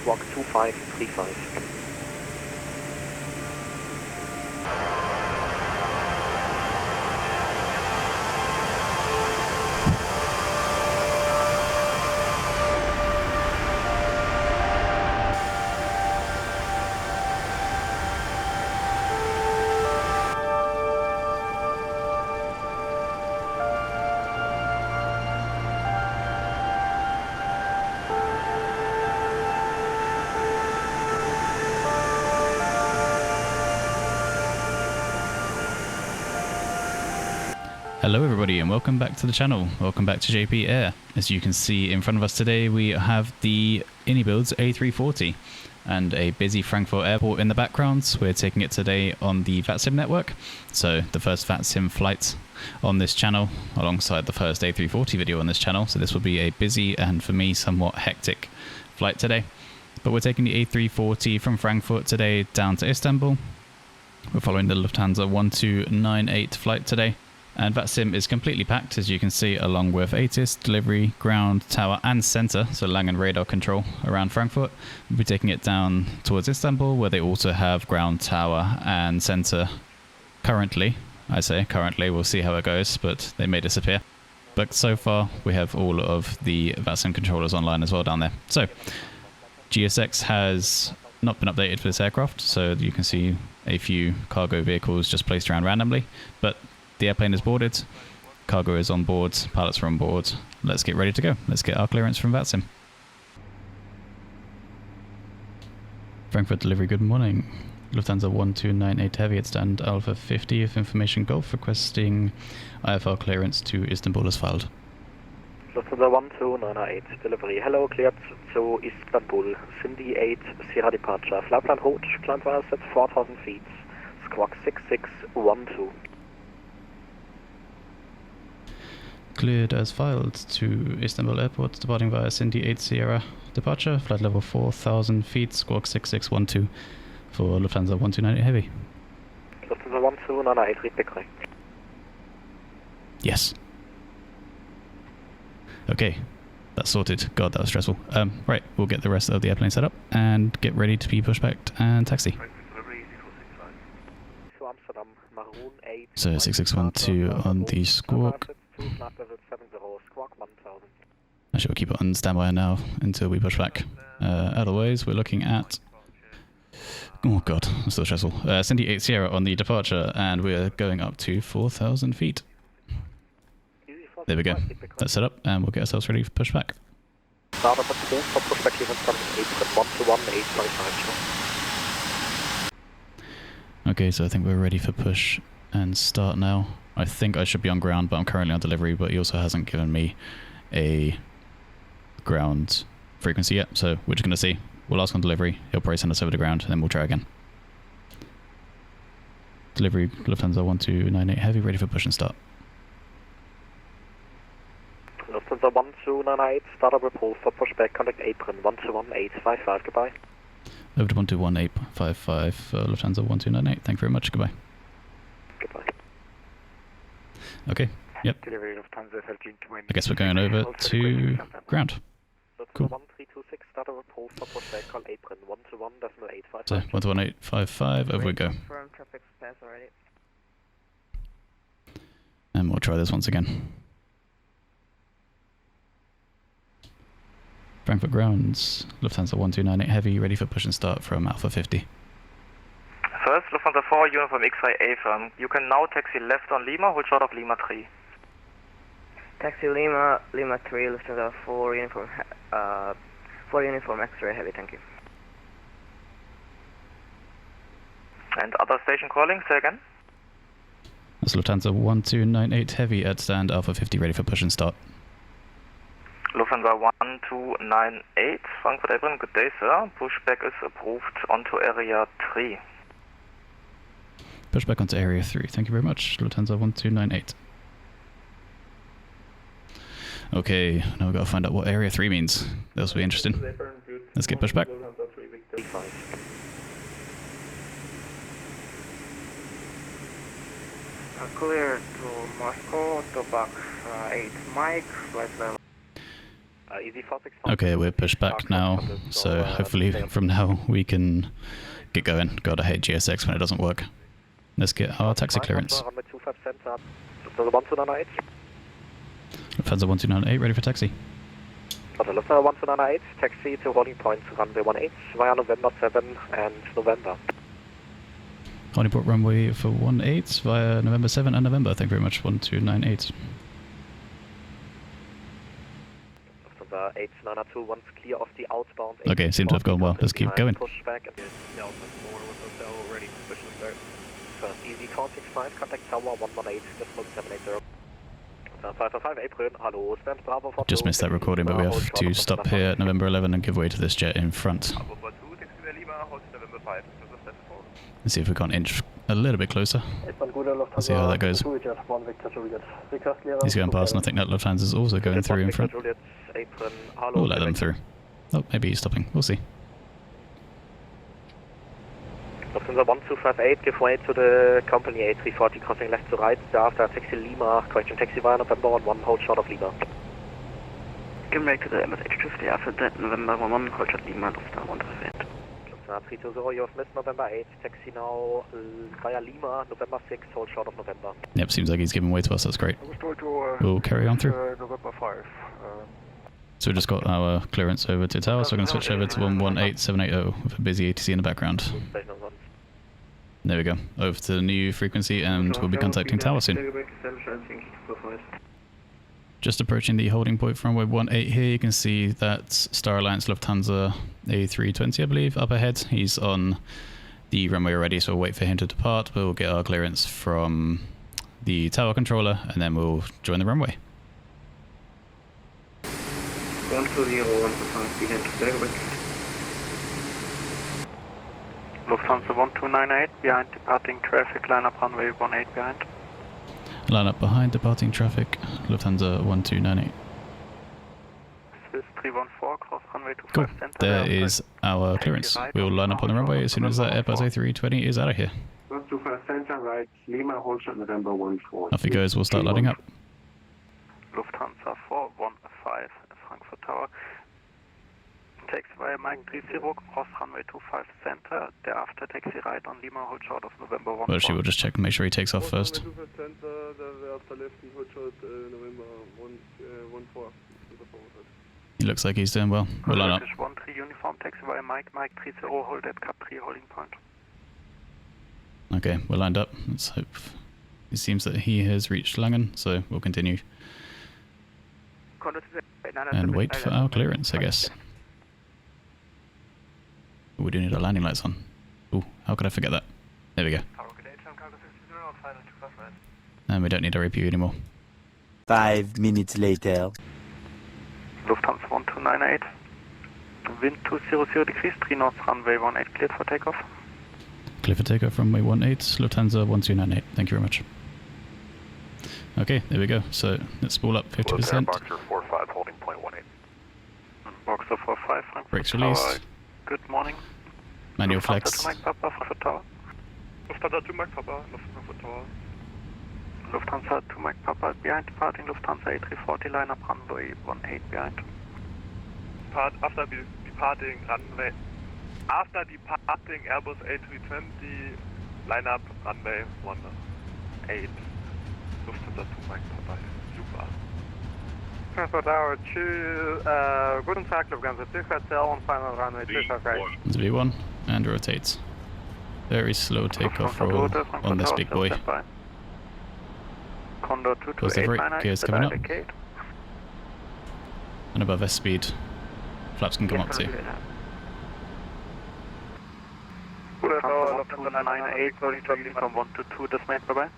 squawk 2535. Hello everybody and welcome back to the channel. Welcome back to JP Air. As you can see in front of us today, we have the iniBuilds A340 and a busy Frankfurt Airport in the background. We're taking it today on the VATSIM network. So the first VATSIM flight on this channel alongside the first A340 video on this channel. So this will be a busy and for me somewhat hectic flight today. But we're taking the A340 from Frankfurt today down to Istanbul. We're following the Lufthansa 1298 flight today. And VATSIM is completely packed, as you can see, along with ATIS, delivery, ground, tower and center, so Lian radar control around Frankfurt. We'll be taking it down towards Istanbul, where they also have ground, tower and center currently. I say currently, we'll see how it goes, but they may disappear. But so far, we have all of the VATSIM controllers online as well down there. So, GSX has not been updated for this aircraft, so you can see a few cargo vehicles just placed around randomly, but the airplane is boarded, cargo is on board, pilots are on board. Let's get ready to go. Let's get our clearance from VATSIM. Frankfurt delivery, good morning. Lufthansa 1298 Heavy at stand Alpha 50 of Information Golf requesting IFR clearance to Istanbul as filed. Lufthansa 1298 delivery, hello, cleared to Istanbul, Cindy 8, Sierra departure, flightplan route, climb was at 4,000 feet, squawk 6612. Cleared as filed to Istanbul Airport, departing via Cindy 8 Sierra departure, flight level 4,000 feet, squawk 6612 for Lufthansa 1298 Heavy. Lufthansa 1298, read back correct. Yes. Okay, that's sorted. God, that was stressful. Right, we'll get the rest of the airplane set up and get ready to be pushed back and taxi. So 6612 on the squawk. Actually, we'll keep it on standby now until we push back. Otherwise, we're looking at... Oh god, I'm still stressful. Cindy 8 Sierra on the departure, and we're going up to 4,000 feet. There we go. That's set up, and we'll get ourselves ready for pushback. Start up at the for pushback clearance from 81855. Okay, so I think we're ready for push and start now. I think I should be on ground, but I'm currently on delivery, but he also hasn't given me a ground frequency yet, so we're just going to see. We'll ask on delivery, he'll probably send us over to ground, and then we'll try again. Delivery, Lufthansa 1298 Heavy, ready for push and start. Lufthansa 1298, start up report for pushback, contact apron 121855, goodbye. Over to 121855 for Lufthansa 1298, thank you very much, goodbye. Goodbye. Okay, yep. Delivery Lufthansa 1320. I guess we're going over to ground. Cool. 1326, start up report for pushback, call apron 121.855. So 11855, over we go. Traffic pass already. And we'll try this once again. Frankfurt grounds, Lufthansa 1298 Heavy, ready for push and start from Alpha 50. First, Lufthansa 4, uniform X-ray A firm. You can now taxi left on Lima, hold short of Lima 3. Taxi Lima, Lima 3, Lufthansa 4, uniform X-ray Heavy, thank you. And other station calling, say again? That's Lufthansa 1298 Heavy at stand Alpha 50, ready for push and start. Lufthansa 1298, Frankfurt Airport, good day sir. Pushback is approved onto area 3. Push back onto area 3, thank you very much, Lufthansa 1298. Okay, now we've got to find out what area 3 means. This will be interesting. Let's get pushed back. Clear to Moscow, to box 8 Mike, flight level. Easy 465. Okay, we're pushed back now, so hopefully from now we can get going. God, I hate GSX when it doesn't work. Let's get our taxi clearance. Runway 25 center. Lufthansa 1298. Lufthansa 1298, ready for taxi. Lufthansa 1298, taxi to holding points runway 18 via November 7 and November. Holding port runway for 18 via November 7 and November. Thank you very much, 1298. Lufthansa 8902, once clear of the outbound. Okay, seems to have gone well. Let's keep going. Push back and ready to push start. First easy 465, contact tower 118.780. 555 April, hello, stand Bravo for Just missed that recording, but we have to stop here at November 11 and give way to this jet in front. Let's see if we can't inch a little bit closer. Let's see how that goes. He's going past, and I think that Lufthansa is also going through in front. We'll let them through. Oh, maybe he's stopping. We'll see. Lufthansa 1258, give way to the company A340 crossing left to right. Thereafter taxi Lima, correction taxi via November 11, hold short of Lima. Give way to the MSFS2024 after that, November 11, hold short Lima, Lufthansa 158. Lufthansa 320, you have missed November 8, taxi now via Lima, November 6, hold short of November. Yep, seems like he's giving way to us, that's great. We'll carry on through. November 5. So we just got our clearance over to tower, so we're going to switch over to 118780 with a busy ATC in the background. There we go, over to the new frequency, and we'll be contacting tower soon. Just approaching the holding point from runway 18 here, you can see that Star Alliance Lufthansa A320, I believe, up ahead. He's on the runway already, so we'll wait for him to depart. We'll get our clearance from the tower controller, and then we'll join the runway. 120, 125, behind takeoff. Lufthansa 1298, behind departing traffic, line up runway 18 behind. Line up behind departing traffic, Lufthansa 1298. Swiss 314, cross runway 25 Cool, center. there is our clearance. We'll line up on the runway as soon as that Airbus A320 is out of here. 25 center right, Lima, hold short November 14. Off he goes, we'll start lining up. Lufthansa 415, Frankfurt Tower. Taxi via Mike 30, cross runway 25 center. Thereafter taxi right on Lima, hold short of November 1. Well, actually, we'll just check and make sure he takes off first. He looks like he's doing well. We'll line up. 13 uniform, taxi via Mike 30, hold at Cap 3 holding point. Okay, we're lined up. Let's hope. It seems that he has reached Langen, so we'll continue. And wait for our clearance, I guess. We do need our landing lights on. Ooh, how could I forget that? There we go. And we don't need our APU anymore. 5 minutes later. Lufthansa 1298. Wind 200 degrees, 3 knots, runway 18 cleared for takeoff. Clear for takeoff, runway 18, Lufthansa 1298. Thank you very much. Okay, there we go. So let's spool up 50%. Boxer 45, holding point 18. Boxer 45, Frankfurt Brakes released. Good morning. Manual Lufthansa flex. 2 Mike Papa, Frankfurt Tower. Lufthansa 2 Mike Papa, Frankfurt Tower. Lufthansa 2 Mike Papa, behind departing Lufthansa A340, line up runway 18 behind. After departing Airbus A320, line up runway 18. Lufthansa 2 Mike Papa, super. Frankfurt Tower 2, guten Tag, Lufthansa 2 Hotel on final runway 25 right. It's V1 and rotates. Very slow takeoff roll on this big boy. Condor Close the brake, 228 gears coming up. And above S speed, flaps can come up too. Lufthansa 1298, going from 1 to 2, das mate, bye bye.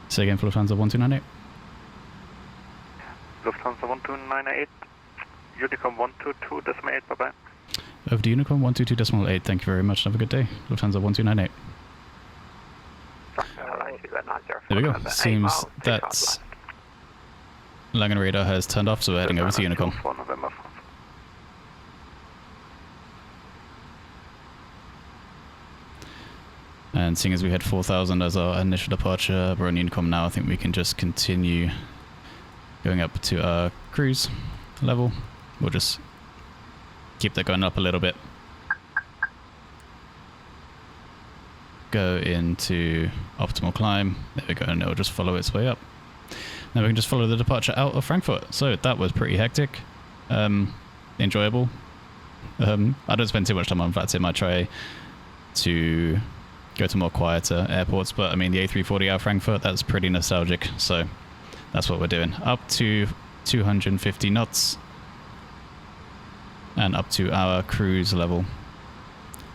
Say again for Lufthansa 1298. Lufthansa 1298, Unicom 122, decimal 8, bye bye. Over to Unicom 122.8, thank you very much, have a good day. Lufthansa 1298. There we go, seems that Langen radar has turned off, so we're heading over to Unicom. And seeing as we had 4,000 as our initial departure, we're on Unicom now, I think we can just continue going up to our cruise level. We'll just keep that going up a little bit. Go into optimal climb. There we go, and it'll just follow its way up. Now we can just follow the departure out of Frankfurt. So that was pretty hectic. Enjoyable. I don't spend too much time on VATSIM. I try to go to more quieter airports, but I mean the A340 out of Frankfurt, that's pretty nostalgic, so that's what we're doing. Up to 250 knots and up to our cruise level.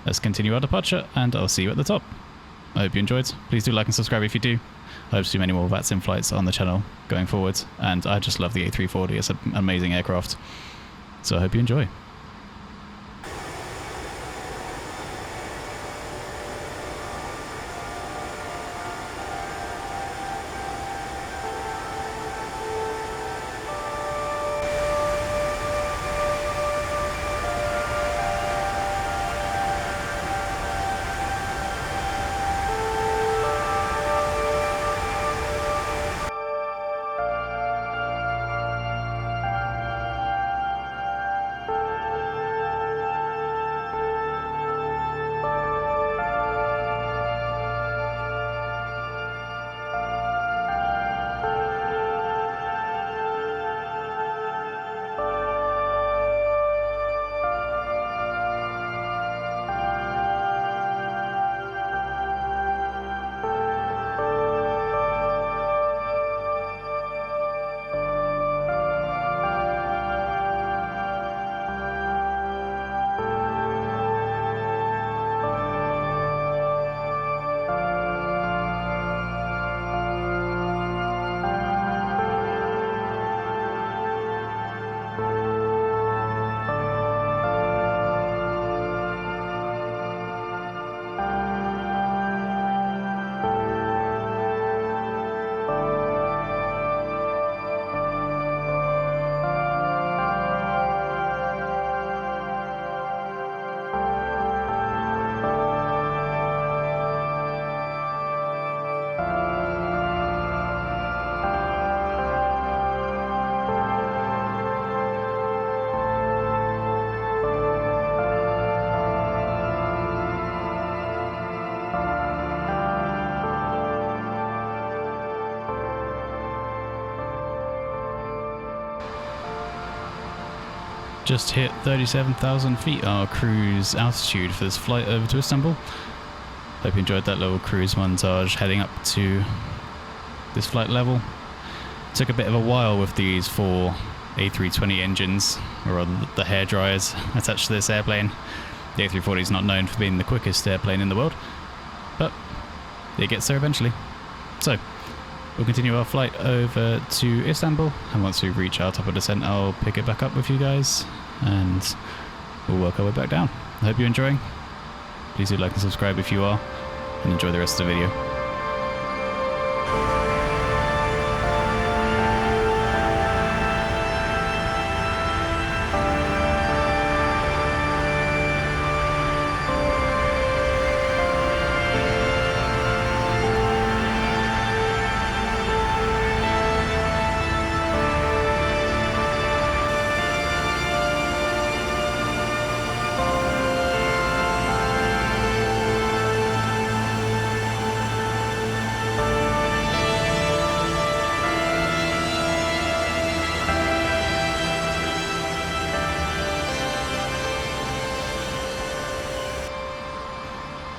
Let's continue our departure and I'll see you at the top. I hope you enjoyed. Please do like and subscribe if you do. I hope to do many more VATSIM flights on the channel going forward, and I just love the A340. It's an amazing aircraft, so I hope you enjoy. Just hit 37,000 feet, our cruise altitude for this flight over to Istanbul. Hope you enjoyed that little cruise montage heading up to this flight level. Took a bit of a while with these 4 A320 engines, or rather the hair dryers attached to this airplane. The A340 is not known for being the quickest airplane in the world, but it gets there eventually. So, we'll continue our flight over to Istanbul, and once we reach our top of descent, I'll pick it back up with you guys, and we'll work our way back down. I hope you're enjoying. Please do like and subscribe if you are, and enjoy the rest of the video.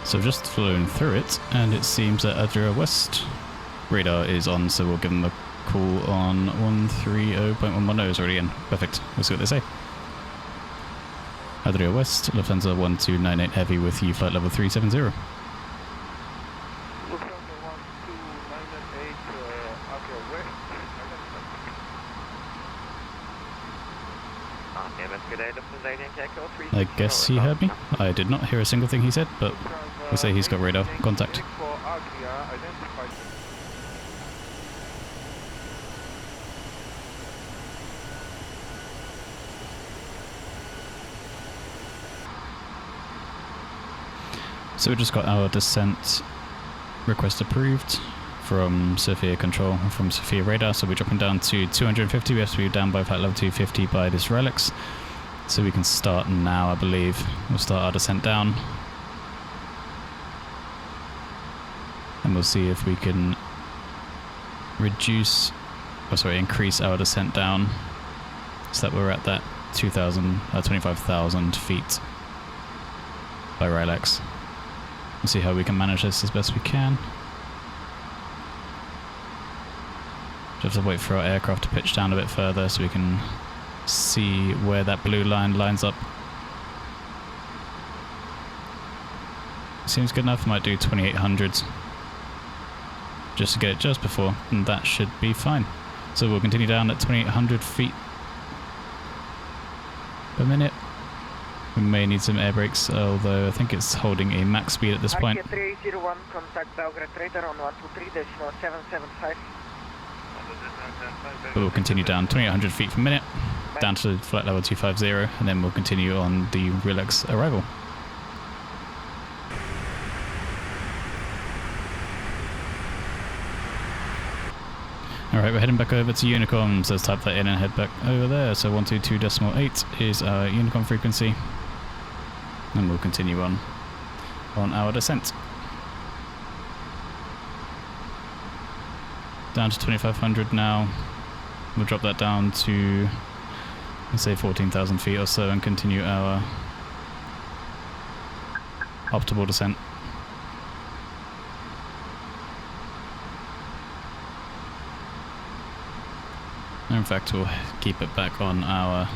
So I've just flown through it, and it seems that Adria West radar is on, so we'll give them a call on 130.110 is already in. Perfect, we'll see what they say. Adria West, Lufthansa 1298 Heavy with you, flight level 370. Lufthansa 1298 Adria West. I guess he heard me. I did not hear a single thing he said, but we'll say he's got radar contact. So we just got our descent request approved from Sophia Control and from Sophia Radar, so we're dropping down to 250. We have to be down by flight level 250 by this Relix. So we can start now, I believe. We'll start our descent down. And we'll see if we can increase our descent down so that we're at that 25,000 feet by Rylex. We'll see how we can manage this as best we can. Just have to wait for our aircraft to pitch down a bit further so we can see where that blue line lines up. Seems good enough. Might do 2800 just to get it just before, and that should be fine. So we'll continue down at 2800 feet per minute. We may need some air brakes, although I think it's holding a max speed at this point. RK301, contact Belgrade Radar on 123.775. But we'll continue down 2800 feet per minute, down to flight level 250, and then we'll continue on the Relix arrival. Alright, we're heading back over to Unicom, so let's type that in and head back over there. So 122.8 is our Unicom frequency, and we'll continue on our descent. Down to 2500 now. We'll drop that down to, let's say, 14,000 feet or so and continue our optimal descent. In fact, we'll keep it back on our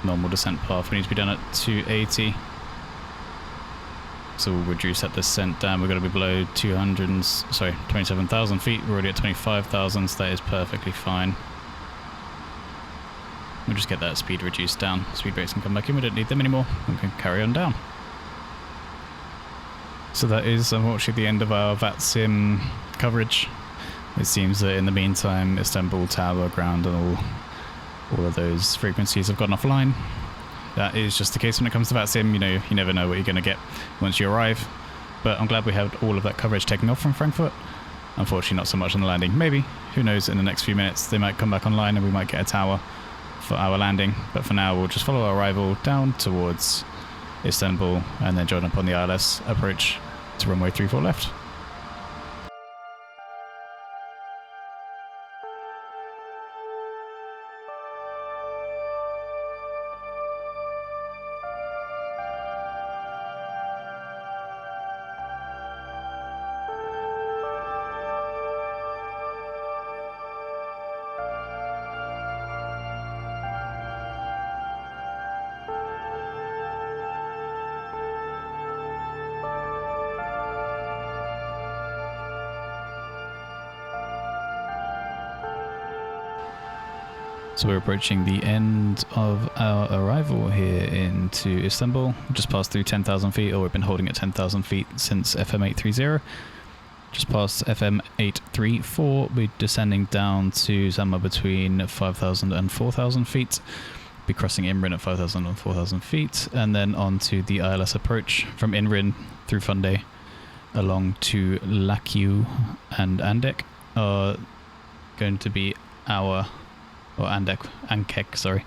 normal descent path. We need to be done at 280. So we'll reduce that descent down. We're going to be below 27,000 feet. We're already at 25,000, so that is perfectly fine. We'll just get that speed reduced down. Speed brakes can come back in. We don't need them anymore. We can carry on down. So that is unfortunately the end of our VATSIM coverage. It seems that in the meantime, Istanbul Tower, ground, and all of those frequencies have gone offline. That is just the case when it comes to VATSIM. You know, you never know what you're going to get once you arrive. But I'm glad we had all of that coverage taken off from Frankfurt. Unfortunately, not so much on the landing. Maybe, who knows, in the next few minutes they might come back online and we might get a tower for our landing. But for now, we'll just follow our arrival down towards Istanbul and then join up on the ILS approach to runway 34 left. So we're approaching the end of our arrival here into Istanbul. We just passed through 10,000 feet, or we've been holding at 10,000 feet since FM 830. Just past FM 834, we're descending down to somewhere between 5,000 and 4,000 feet. Be crossing Imrin at 5,000 and 4,000 feet, and then on to the ILS approach from Imrin through Funday along to Lakiu and Andek are going to be our... or Ankek, sorry,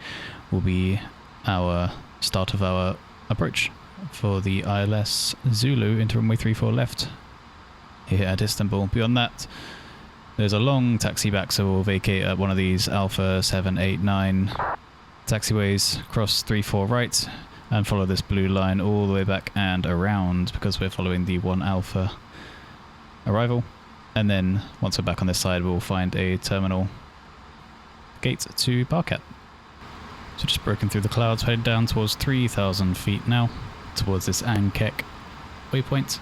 will be our start of our approach for the ILS Zulu into runway 34 left here at Istanbul. Beyond that, there's a long taxi back, so we'll vacate at one of these Alpha 7, 8, 9 taxiways, cross 3-4 right, and follow this blue line all the way back and around because we're following the 1 Alpha arrival. And then once we're back on this side, we'll find a terminal gate to park at. So just broken through the clouds, heading down towards 3,000 feet now, towards this Ankek waypoint.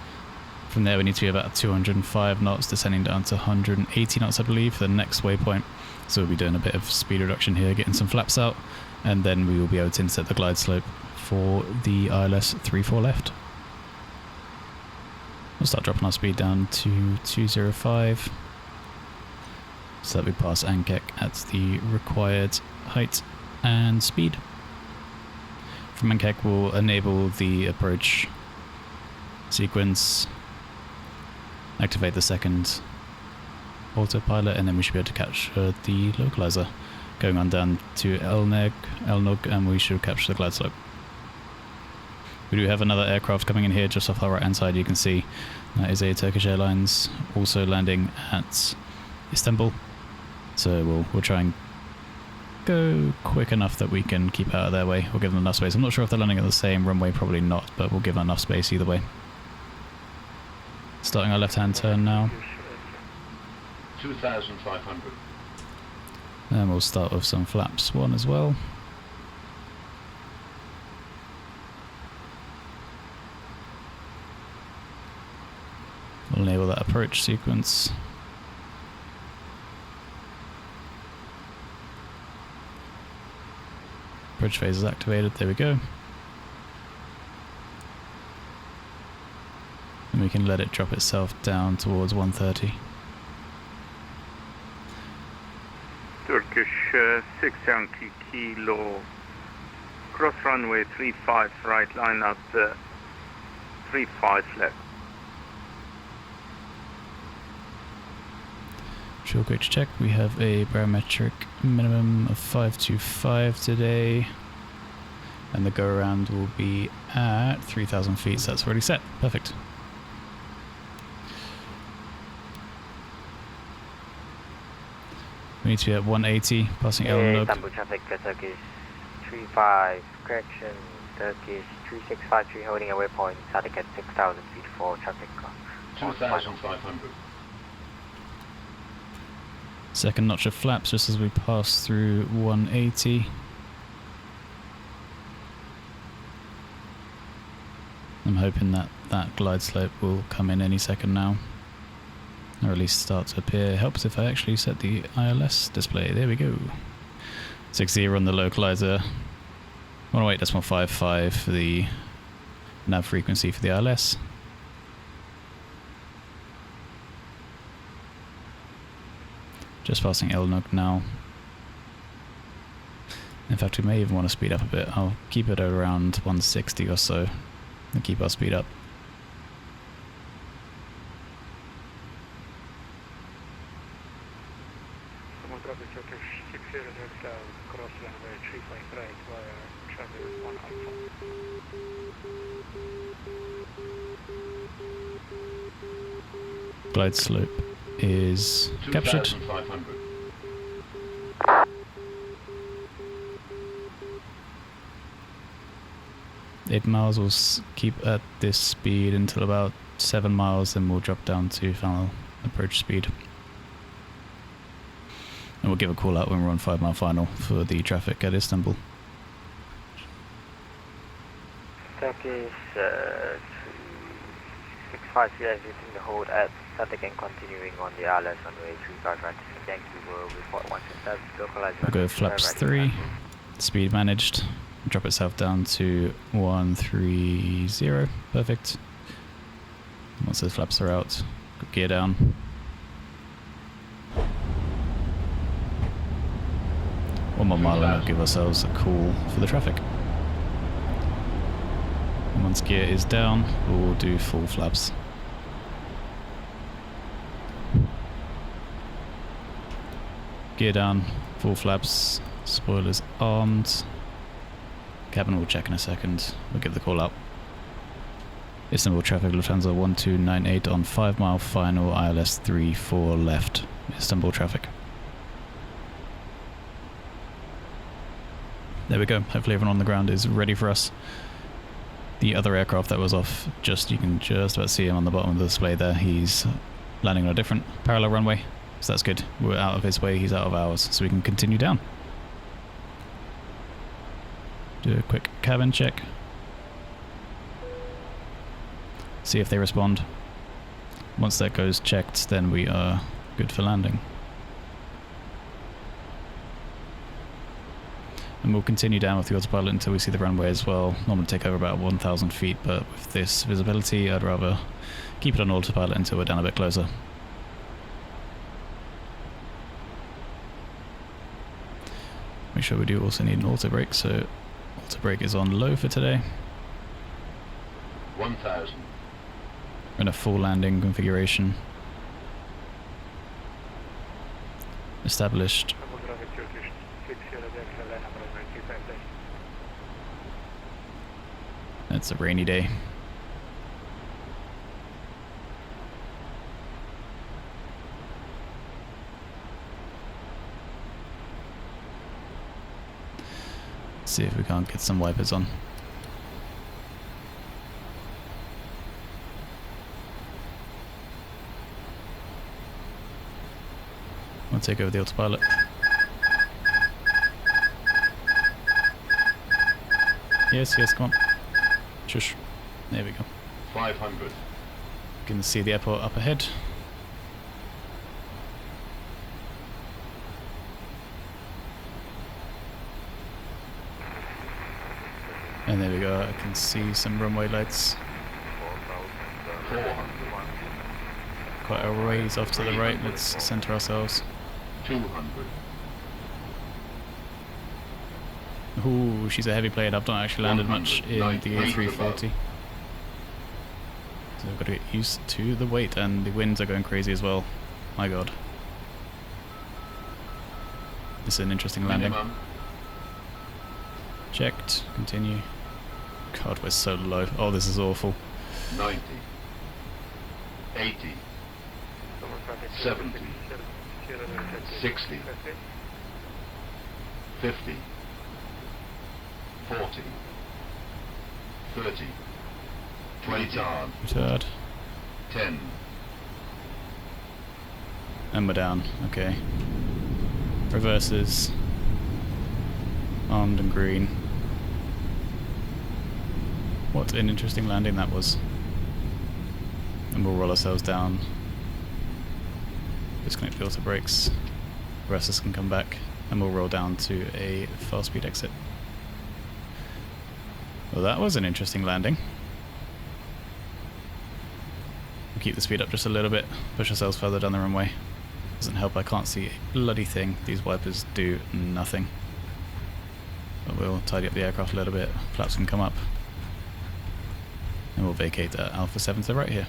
From there we need to be about 205 knots, descending down to 180 knots I believe for the next waypoint. So we'll be doing a bit of speed reduction here, getting some flaps out, and then we will be able to intercept the glide slope for the ILS 34 left. We'll start dropping our speed down to 205. So that we pass Ankek at the required height and speed. From Ankek we'll enable the approach sequence activate the second autopilot, and then we should be able to capture the localizer. Going on down to Elnog, and we should capture the glide slope. We do have another aircraft coming in here just off our right hand side. You can see that is a Turkish Airlines also landing at Istanbul. So we'll try and go quick enough that we can keep out of their way. We'll give them enough space. I'm not sure if they're landing at the same runway, probably not, but we'll give them enough space either way. Starting our left hand turn now. 2,500. And we'll start with some flaps 1 as well. We'll enable that approach sequence. Approach phase is activated, there we go. And we can let it drop itself down towards 130. Turkish 6 Yankee Kilo, cross runway 35 right, line up 35 left. Real quick check, we have a barometric minimum of 525 today, and the go around will be at 3,000 feet, so that's already set. Perfect. We need to be at 180, passing Elnog. Istanbul traffic, Turkish 35, correction, Turkish 3653 holding a waypoint, static at 6,000 feet for traffic. 2,500. Second notch of flaps just as we pass through 180. I'm hoping that that glide slope will come in any second now, or at least start to appear. Helps if I actually set the ILS display. There we go. 60 on the localizer. 108.55 for the nav frequency for the ILS. Just passing Elnog now. In fact, we may even want to speed up a bit. I'll keep it at around 160 or so and keep our speed up. Glide slope is captured. 2,500. Eight miles, we'll keep at this speed until about 7 miles, then we'll drop down to final approach speed. And we'll give a call out when we're on 5 mile final for the traffic at Istanbul. Turkish 653 exiting the hold at static and continuing on the ILS runway 35 right. Thank you, will report once established. Localizer. We'll go flaps 3, speed managed. Drop itself down to 130. Perfect. Once those flaps are out, gear down. One more mile and we'll give ourselves a call for the traffic. And once gear is down, we'll do full flaps. Gear down, full flaps, spoilers armed. Cabin will check in a second. We'll give the call out. Istanbul traffic, Lufthansa 1298 on 5 mile final, ILS 34 left. Istanbul traffic. There we go. Hopefully everyone on the ground is ready for us. The other aircraft that was off, you can just about see him on the bottom of the display there. He's landing on a different parallel runway, so that's good. We're out of his way, he's out of ours, so we can continue down. Do a quick cabin check. See if they respond. Once that goes checked, then we are good for landing. And we'll continue down with the autopilot until we see the runway as well. Normally take over about 1,000 feet, but with this visibility, I'd rather keep it on autopilot until we're down a bit closer. Make sure we do also need an auto brake, so auto brake is on low for today. 1,000. in a full landing configuration. Established. It's a rainy day. See if we can't get some wipers on. We'll take over the autopilot. Yes, yes, come on. Shush. There we go. 500. You can see the airport up ahead. And there we go, I can see some runway lights. 400. Quite a ways off to the right, let's center ourselves. 200. Ooh, she's a heavy plane. I've not actually landed much in the A340. So I've got to get used to the weight, and the winds are going crazy as well. My god. This is an interesting landing. Minimum. Checked. Continue. God, we're so low. Oh, this is awful. 90. 80. 70. 60. 50. 40. 30. 20 yard. Retard. 10. And we're down. Okay. Reverses. Armed and green. What an interesting landing that was. And we'll roll ourselves down. Disconnect the auto brakes. The rest of us can come back. And we'll roll down to a fast speed exit. Well, that was an interesting landing. We'll keep the speed up just a little bit. Push ourselves further down the runway. Doesn't help, I can't see a bloody thing. These wipers do nothing. But we'll tidy up the aircraft a little bit. Flaps can come up. And we'll vacate at Alpha 7 to the right here.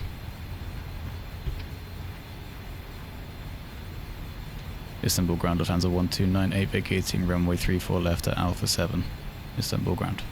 Istanbul ground, Lufthansa 1298, vacating runway 34 left at Alpha 7. Istanbul ground.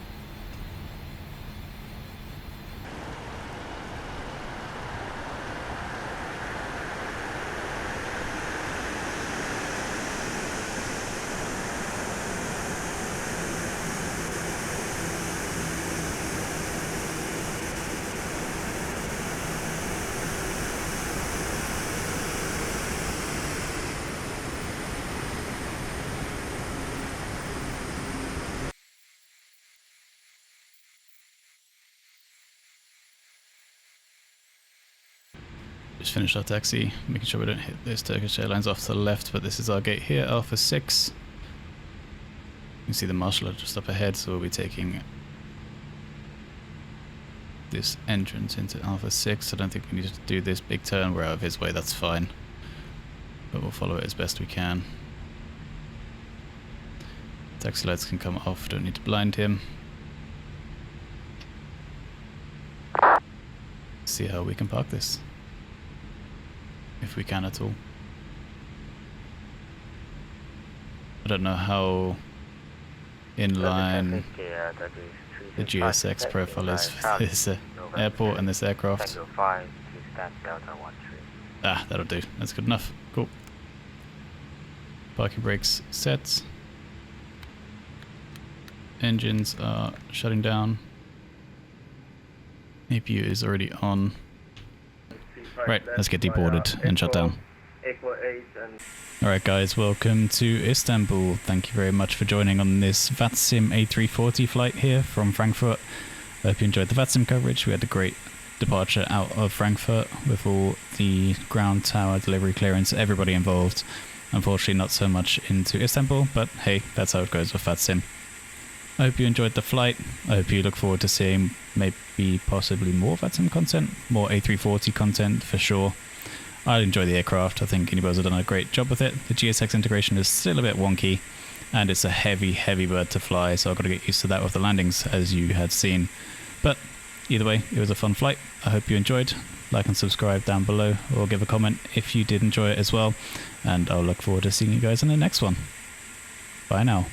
Just finished our taxi, making sure we don't hit those Turkish Airlines off to the left, but this is our gate here, Alpha 6. You can see the marshal just up ahead, so we'll be taking this entrance into Alpha 6. I don't think we need to do this big turn, we're out of his way, that's fine. But we'll follow it as best we can. Taxi lights can come off, don't need to blind him. See how we can park this. If we can at all. I don't know how in line the GSX profile is for this airport and this aircraft. Ah, that'll do. That's good enough. Cool. Parking brakes set. Engines are shutting down. APU is already on. Right, let's get deboarded and shut down. Alright guys, welcome to Istanbul. Thank you very much for joining on this VATSIM A340 flight here from Frankfurt. I hope you enjoyed the VATSIM coverage. We had a great departure out of Frankfurt with all the ground tower delivery clearance, everybody involved. Unfortunately not so much into Istanbul, but hey, that's how it goes with VATSIM. I hope you enjoyed the flight. I hope you look forward to seeing maybe possibly more VATSIM content, more A340 content for sure. I enjoy the aircraft. I think iniBuilds have done a great job with it. The GSX integration is still a bit wonky, and it's a heavy bird to fly, so I've got to get used to that with the landings, as you had seen. But either way, it was a fun flight. I hope you enjoyed. like and subscribe down below, or give a comment if you did enjoy it as well. And I'll look forward to seeing you guys in the next one. Bye now.